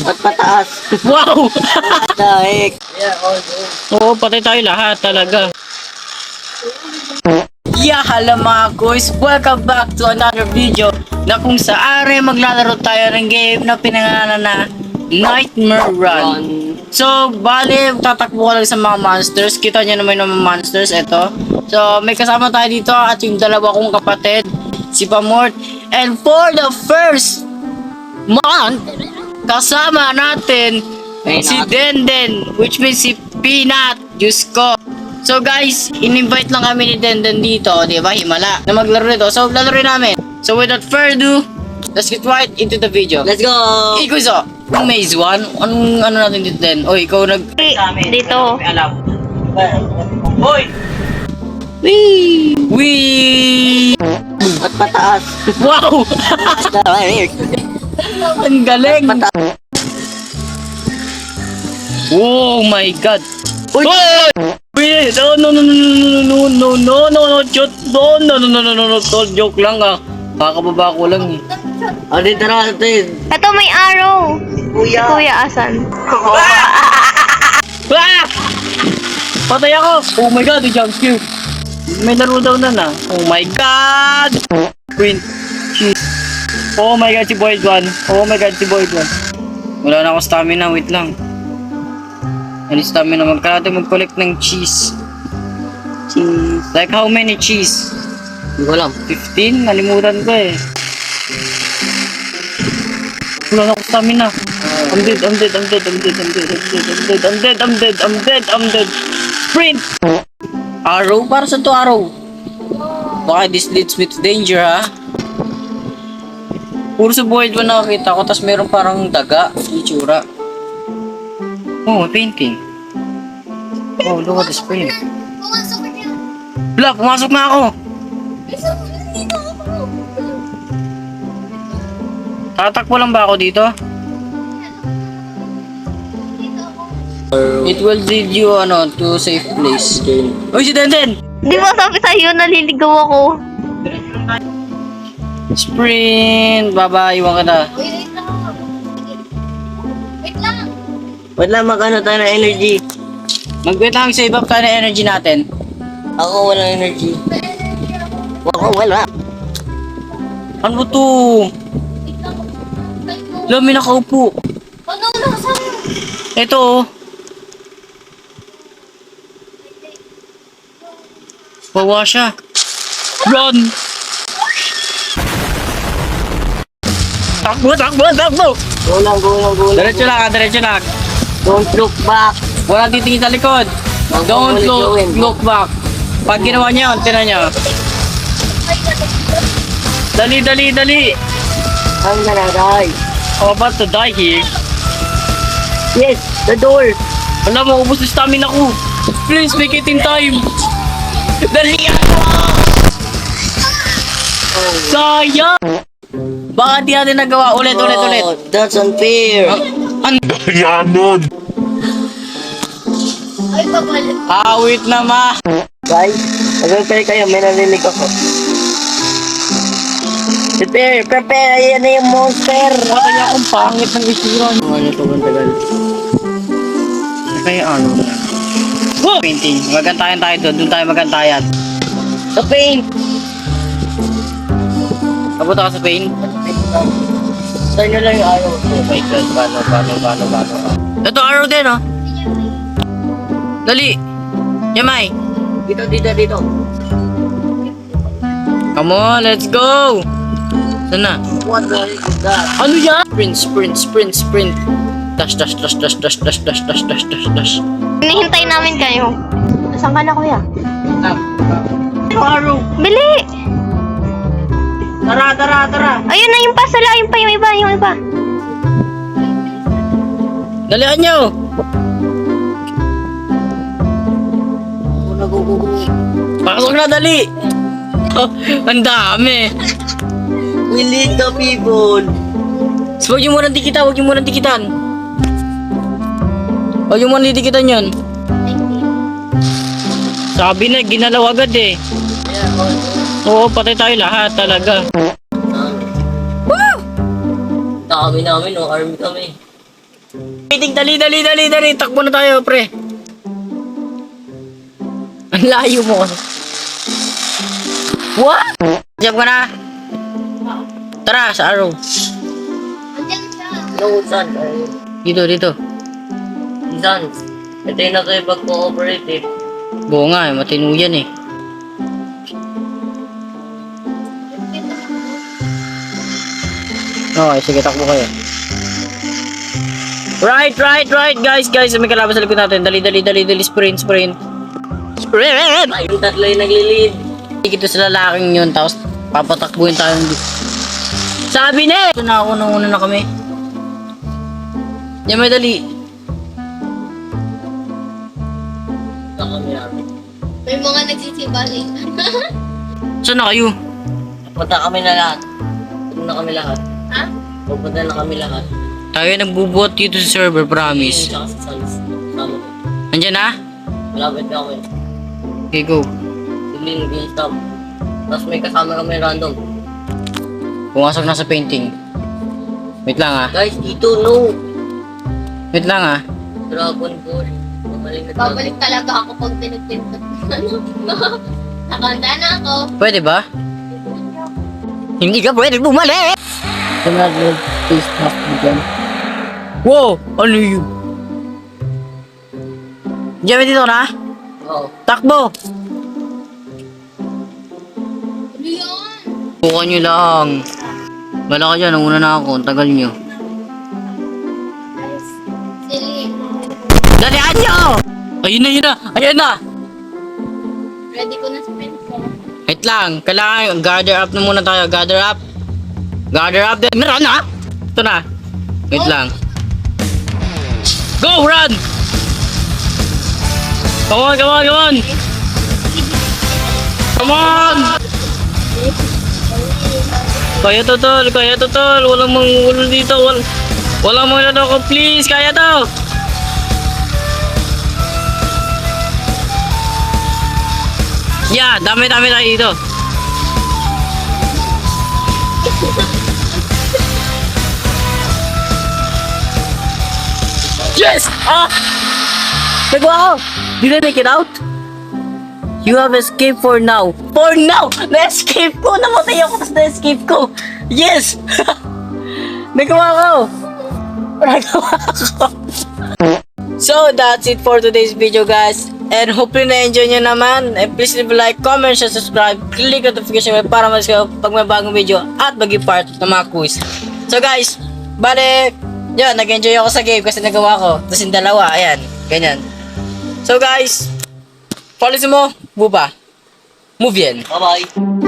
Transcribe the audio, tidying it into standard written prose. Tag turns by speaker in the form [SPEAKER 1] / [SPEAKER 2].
[SPEAKER 1] At pataas.
[SPEAKER 2] Wow!
[SPEAKER 1] Dahil.
[SPEAKER 2] Oo, patay tayo lahat talaga. Yeah, hello mga guys, welcome back to another video na kung saan ay maglalaro tayo ng game na pinangalan na Nightmare Run. So, bali, tatakbo ka lang sa mga monsters. Kita nyo naman yung mga monsters, eto. So, may kasama tayo dito at yung dalawa kong kapatid, si Pamort. And for the first month, kasama natin si Denden, which means si Peanut, Diyos ko. So guys, in-invite lang kami ni Denden dito, di ba, himala, na maglaro nito. So, lalaro namin. So, without further ado, let's get right into the video.
[SPEAKER 1] Let's go!
[SPEAKER 2] Ikaw isa, yung maze 1, anong ano natin dito din? Oy, ikaw
[SPEAKER 3] Dito.
[SPEAKER 2] Hoy! Wee! Wee!
[SPEAKER 1] At pataas.
[SPEAKER 2] Wow!
[SPEAKER 1] Dahil.
[SPEAKER 2] Ang galing! Oh my god! Hoy! Wait! Oh, no, shoot! No, joke lang ah. Kakababa ko lang eh.
[SPEAKER 1] O, dito natin.
[SPEAKER 3] Ito may arrow.
[SPEAKER 1] Kuya.
[SPEAKER 3] Si Kuya asan?
[SPEAKER 2] Ah! Patay ako! Oh my god, jump scare. May laro daw na. Oh my god! Queen. Oh my god, si Boyd 1. Oh my god, si Boyd 1. Wala na akong stamina, wait lang. Ano stamina? Magkakaroon mag-collect ng cheese.
[SPEAKER 1] Cheese.
[SPEAKER 2] Like how many cheese?
[SPEAKER 1] Hindi ko alam.
[SPEAKER 2] 15? Nalimutan ko eh. Wala na akong stamina. I'm dead. Sprint! Arrow? Para saan to arrow? Baka this leads me to danger ha? Puro sa Void 1 nakakita ko, tas meron parang daga, itsura. Oh, may painting. Oh, look at the sprint. Bla, pumasok na ako! Tatakbo lang ba ako dito? It will lead you to safe place. Uy, si Denden!
[SPEAKER 3] Di ba sabi sa'yo, naliligaw ako?
[SPEAKER 2] Sprint! Baba, iwan ka na.
[SPEAKER 1] Wait lang, mag-ano tayo ng energy.
[SPEAKER 2] Mag-wait lang, save up tayo ng energy natin.
[SPEAKER 1] Ako walang energy. Ako wala.
[SPEAKER 2] Ano to? Lami nakaupo. Ito oh. Bawa siya. Run! Takbo!
[SPEAKER 1] Go lang.
[SPEAKER 2] Diretso lang.
[SPEAKER 1] Don't look back.
[SPEAKER 2] Walang titingin sa likod. Don't look back. Pag ginawa niya, tinan niya. Dali.
[SPEAKER 1] I'm gonna die.
[SPEAKER 2] I'm about to die here.
[SPEAKER 1] Yes, the door.
[SPEAKER 2] Wala mo, ubos yung stamina ko. Please, make it in time. Dali ako! Sayang! Baka di natin nagawa. Ulit.
[SPEAKER 1] Oh, that's unfair.
[SPEAKER 4] Yanon!
[SPEAKER 2] Awit na ma!
[SPEAKER 1] Guys, mag-prepare kayo. May narinig ako. Prepare. Ayan na yung monster.
[SPEAKER 2] Baka niya akong pangit ng isura.
[SPEAKER 1] Ano to, bantagal?
[SPEAKER 2] Kaya ano? Woo! Painting. Magantayan tayo doon. Doon tayo magantayan.
[SPEAKER 1] The paint.
[SPEAKER 2] Papunta ka sa paint?
[SPEAKER 1] Saan nyo lang yung araw?
[SPEAKER 2] Oh my god. Paano? Ito arrow din oh. Dali! Yamay!
[SPEAKER 1] Dito.
[SPEAKER 2] Come on, let's go! Saan na?
[SPEAKER 1] What the heck is that?
[SPEAKER 2] Ano yan? Sprint. Dash.
[SPEAKER 3] Hinihintay namin kayo. Saan ka na, Kuya?
[SPEAKER 1] Yung araw.
[SPEAKER 3] Bili!
[SPEAKER 1] Tara.
[SPEAKER 3] Ayun na yung pasala. Yung iba.
[SPEAKER 2] Dalihan nyo!
[SPEAKER 1] Go.
[SPEAKER 2] Pasok na, dali! Oh, ang dami!
[SPEAKER 1] We lead the people.
[SPEAKER 2] So, huwag yung munang dikitan. Huwag yung munang dikitan yun. Sabi na, ginalaw agad eh. Oo, patay tayo lahat talaga.
[SPEAKER 1] Dami namin, army kami.
[SPEAKER 2] Waiting, dali. Takbo na tayo, pre. Ang layo mo kasi. What? Diyan ka na. Tara, sa araw.
[SPEAKER 3] Andiyan siya.
[SPEAKER 1] No, son.
[SPEAKER 2] Dito.
[SPEAKER 1] Son, ito yung nakipag-cooperate eh.
[SPEAKER 2] Buo nga, matino yan eh. Okay, sige, takbo kayo. Right, guys. May kalaban sa likod natin. Dali. Sprint.
[SPEAKER 1] Yung tatlo yung naglilid.
[SPEAKER 2] Ikito sa lalaking yun, tapos papatakbuhin tayo. Sabi na eh! Ito na ako, nung una na kami. Yan, may dali.
[SPEAKER 3] May mga nagsisibali.
[SPEAKER 2] Saan na kayo?
[SPEAKER 1] Punta kami na lahat. Punta na kami lahat.
[SPEAKER 3] Ha?
[SPEAKER 1] Pupunta na kami lahat.
[SPEAKER 2] Tayo nagbubuhat dito sa server, promise.
[SPEAKER 1] Tsaka sa Sans. Sama ko.
[SPEAKER 2] Nandyan na?
[SPEAKER 1] Malapit na kami.
[SPEAKER 2] Okay, go.
[SPEAKER 1] Tuloy nag-i-stop. Tapos may kasama kami random.
[SPEAKER 2] Pumasok na sa painting. Wait lang ah.
[SPEAKER 1] Guys, dito, no!
[SPEAKER 2] Wait lang ah.
[SPEAKER 1] Dragon Ball.
[SPEAKER 3] Babalik talaga ako pag pinagpinta. Nakanda na ako.
[SPEAKER 2] Pwede ba? Hindi ka pwede bumalik! Face mask dyan. Wow! Ano yun? Diyan dito na?
[SPEAKER 1] Oo.
[SPEAKER 2] Takbo!
[SPEAKER 3] Ano yan?
[SPEAKER 2] Bukan nyo lang. Bala ka dyan, nauna na ako. Ang tagal nyo.
[SPEAKER 3] Sige.
[SPEAKER 2] Dalihan nyo! Ayun na!
[SPEAKER 3] Ready ko na sa pencil.
[SPEAKER 2] Wait lang, kailangan gather up na muna tayo. Gather up. Meron na! Ito na. Wait lang. Go, run! Come on! Come on! Kaya to, tol. Walang mangulol dito. Walang mangulol ako, please. Kaya to! Yeah, dami tayo dito. Yes! Ah! Nagawa ko! Did I make it out? You have escaped for now. For now! Na-escape ko! Namatay ako tapos na-escape ko! Yes! Nagawa ko! So, that's it for today's video, guys. And hopefully na-enjoy nyo naman. And please leave a like, comment, share, subscribe. Click notification bell para mas kayo pag may bagong video at maging part ng mga quiz. So guys, bale, yun, nag-enjoy ako sa game kasi nagawa ko. Tapos yung dalawa, ayan, ganyan. So guys, policy mo, buba. Move yan.
[SPEAKER 1] Bye-bye.